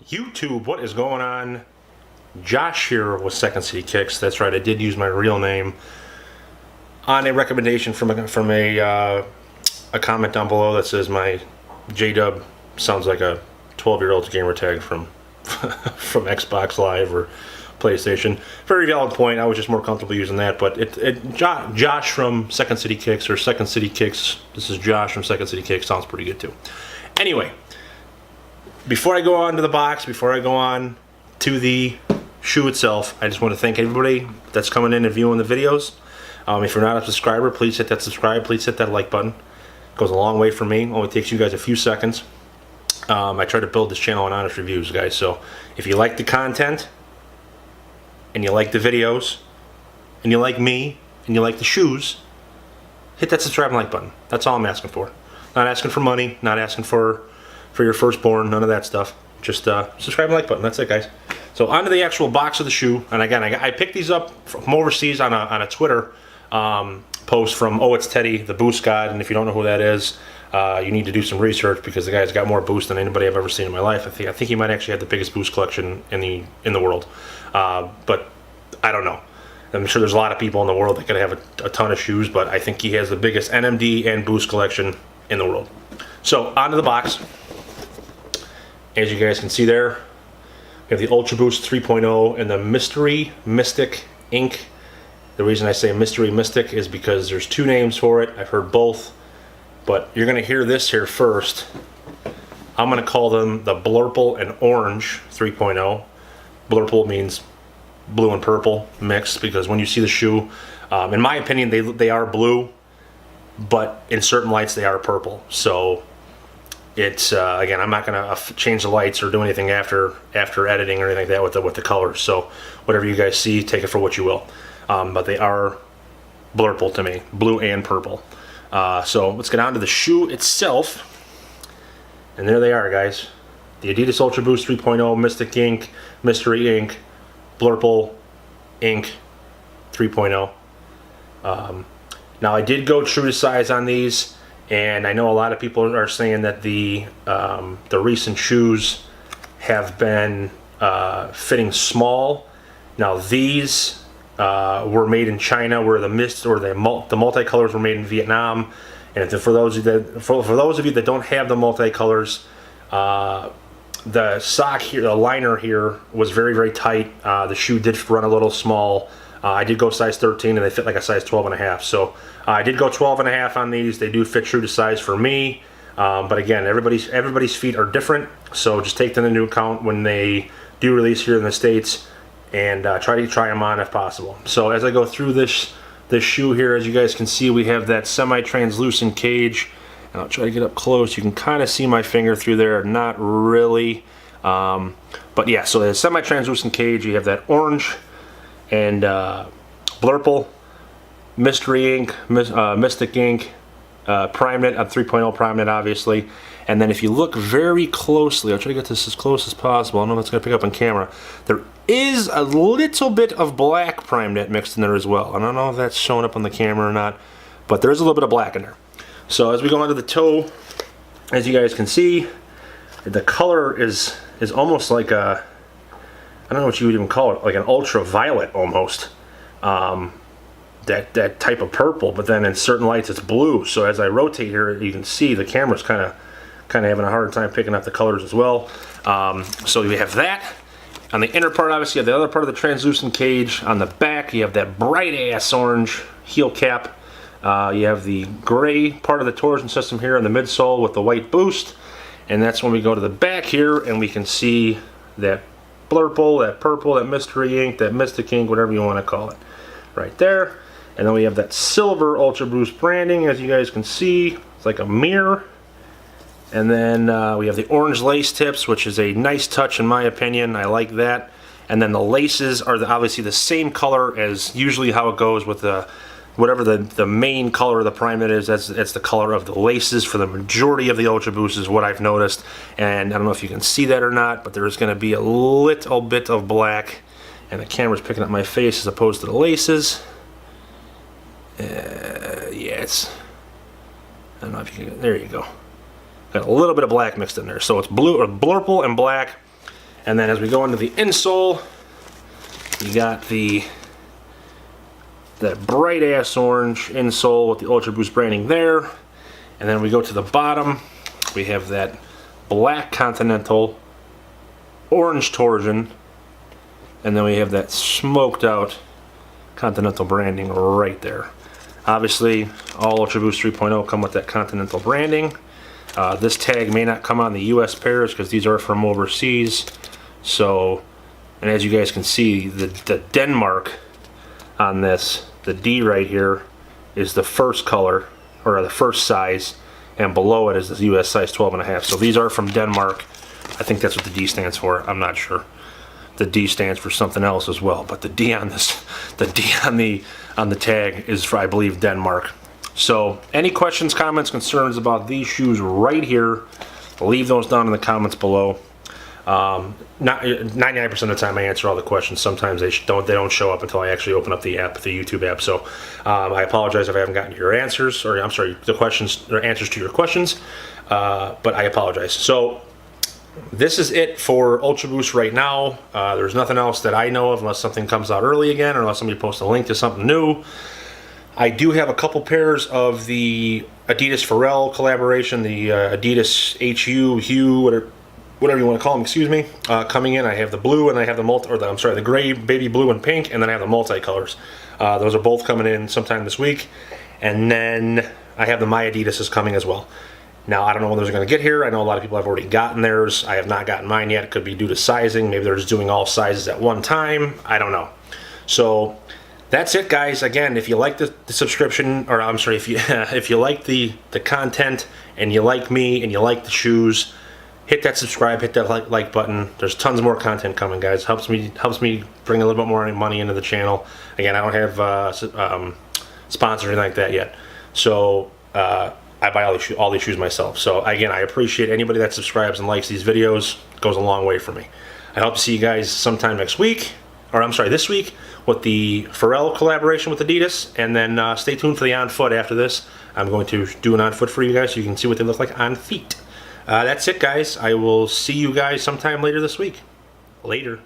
YouTube, what is going on? Josh here with Second City Kicks. That's right, I did use my real name on a recommendation from a comment down below that says my J-Dub sounds like a 12-year-old's gamer tag from from Xbox Live or PlayStation. Very valid point. I was just more comfortable using that, but Josh from Second City Kicks, or Second City Kicks. This is Josh from Second City Kicks. Sounds pretty good too. Anyway, before I go on to the box, before I go on to the shoe itself, I just want to thank everybody that's coming in and viewing the videos. If you're not a subscriber, please hit that subscribe. Please hit that like button. It goes a long way for me. Only takes you guys a few seconds. I try to build this channel on honest reviews, guys. So if you like the content, and you like the videos, and you like me, and you like the shoes, hit that subscribe and like button. That's all I'm asking for. Not asking for money, not asking for your firstborn, none of that stuff. Just subscribe and like button. That's it, guys. So onto the actual box of the shoe. And again, I picked these up from overseas on a Twitter post from Oh It's Teddy, the Boost God. And if you don't know who that is, you need to do some research, because the guy's got more Boost than anybody I've ever seen in my life. I think he might actually have the biggest Boost collection in the world. But I don't know. I'm sure there's a lot of people in the world that could have a ton of shoes, but I think he has the biggest NMD and Boost collection in the world. So onto the box. As you guys can see there, we have the Ultra Boost 3.0 and the Mystery Mystic ink. The reason I say Mystery Mystic is because there's two names for it. I've heard both, but you're going to hear this here first. I'm going to call them the Blurple and Orange 3.0. Blurple means blue and purple mixed, because when you see the shoe, in my opinion, they are blue, but in certain lights they are purple. So it's again, I'm not going to change the lights or do anything after editing or anything like that with the colors. So whatever you guys see, take it for what you will. But they are blurple to me, blue and purple. So let's get on to the shoe itself. And there they are, guys. The Adidas Ultra Boost 3.0 Mystic Ink, Mystery Ink, Blurple Ink 3.0. Now I did go true to size on these, and I know a lot of people are saying that the recent shoes have been fitting small. Now these were made in China, where the multicolors were made in Vietnam. And for those of you that don't have the multicolors, the sock here, the liner here, was very, very tight. The shoe did run a little small. I did go size 13, and they fit like a size 12 and a half. So I did go 12 and a half on these. They do fit true to size for me. But again, everybody's feet are different. So just take them into account when they do release here in the States, and try them on if possible. So as I go through this shoe here, as you guys can see, we have that semi-translucent cage. And I'll try to get up close. You can kind of see my finger through there. Not really. But yeah, so the semi-translucent cage, you have that orange and Blurple, Mystery Ink, Mystic Ink, PrimeNet, 3.0 PrimeNet, obviously. And then if you look very closely, I'll try to get this as close as possible. I don't know if it's going to pick up on camera. There is a little bit of black PrimeNet mixed in there as well. I don't know if that's showing up on the camera or not, but there is a little bit of black in there. So as we go onto the toe, as you guys can see, the color is almost like a, I don't know what you would even call it, like an ultraviolet almost. That type of purple, but then in certain lights it's blue. So as I rotate here, you can see the camera's kind of having a harder time picking up the colors as well. So we have that. On the inner part, obviously, you have the other part of the translucent cage. On the back, you have that bright ass orange heel cap. You have the gray part of the torsion system here in the midsole with the white Boost. And that's when we go to the back here, and we can see that Blurple, that purple, that Mystery Ink, that Mystic Ink, whatever you want to call it, right there. And then we have that silver Ultra Boost branding, as you guys can see. It's like a mirror. And then we have the orange lace tips, which is a nice touch in my opinion. I like that. And then the laces are obviously the same color as usually how it goes with whatever the main color of the PrimeNet is. That's the color of the laces for the majority of the Ultra Boost, is what I've noticed. And I don't know if you can see that or not, but there's going to be a little bit of black, and the camera's picking up my face as opposed to the laces. Yeah, I don't know if you can, there you go. Got a little bit of black mixed in there. So it's blue, or Blurple and black. And then as we go into the insole, you got that bright ass orange insole with the Ultra Boost branding there. And then we go to the bottom, we have that black Continental, orange torsion, and then we have that smoked out Continental branding right there. Obviously, all Ultra Boost 3.0 come with that Continental branding. This tag may not come on the US pairs because these are from overseas. So, and as you guys can see, the Denmark on this, the D right here, is the first color, or the first size, and below it is the US size 12.5. So these are from Denmark. I think that's what the D stands for. I'm not sure. The D stands for something else as well, but the D on this, the D on the tag is for, I believe, Denmark. So any questions, comments, concerns about these shoes right here, leave those down in the comments below. 99% of the time I answer all the questions. Sometimes they don't show up until I actually open up the app, the YouTube app. So I apologize if I haven't gotten to your answers, or I'm sorry, the questions or answers to your questions, but I apologize. So this is it for Ultra Boost right now. There's nothing else that I know of unless something comes out early again, or unless somebody posts a link to something new. I do have a couple pairs of the Adidas Pharrell collaboration, the Adidas Hue, whatever you want to call them, excuse me, coming in. I have the blue and I have the the gray, baby blue and pink, and then I have the multicolors. Those are both coming in sometime this week. And then I have the My Adidas is coming as well. Now, I don't know when those are going to get here. I know a lot of people have already gotten theirs. I have not gotten mine yet. It could be due to sizing. Maybe they're just doing all sizes at one time. I don't know. So that's it, guys. Again, if you like the subscription, or I'm sorry, if you like the content and you like me and you like the shoes, hit that subscribe, hit that like button. There's tons more content coming, guys. Helps me bring a little bit more money into the channel. Again, I don't have sponsors or anything like that yet. So I buy all these shoes myself. So again, I appreciate anybody that subscribes and likes these videos. It goes a long way for me. I hope to see you guys sometime next week, or I'm sorry, this week, with the Pharrell collaboration with Adidas. And then stay tuned for the on foot after this. I'm going to do an on foot for you guys so you can see what they look like on feet. That's it, guys. I will see you guys sometime later this week. Later.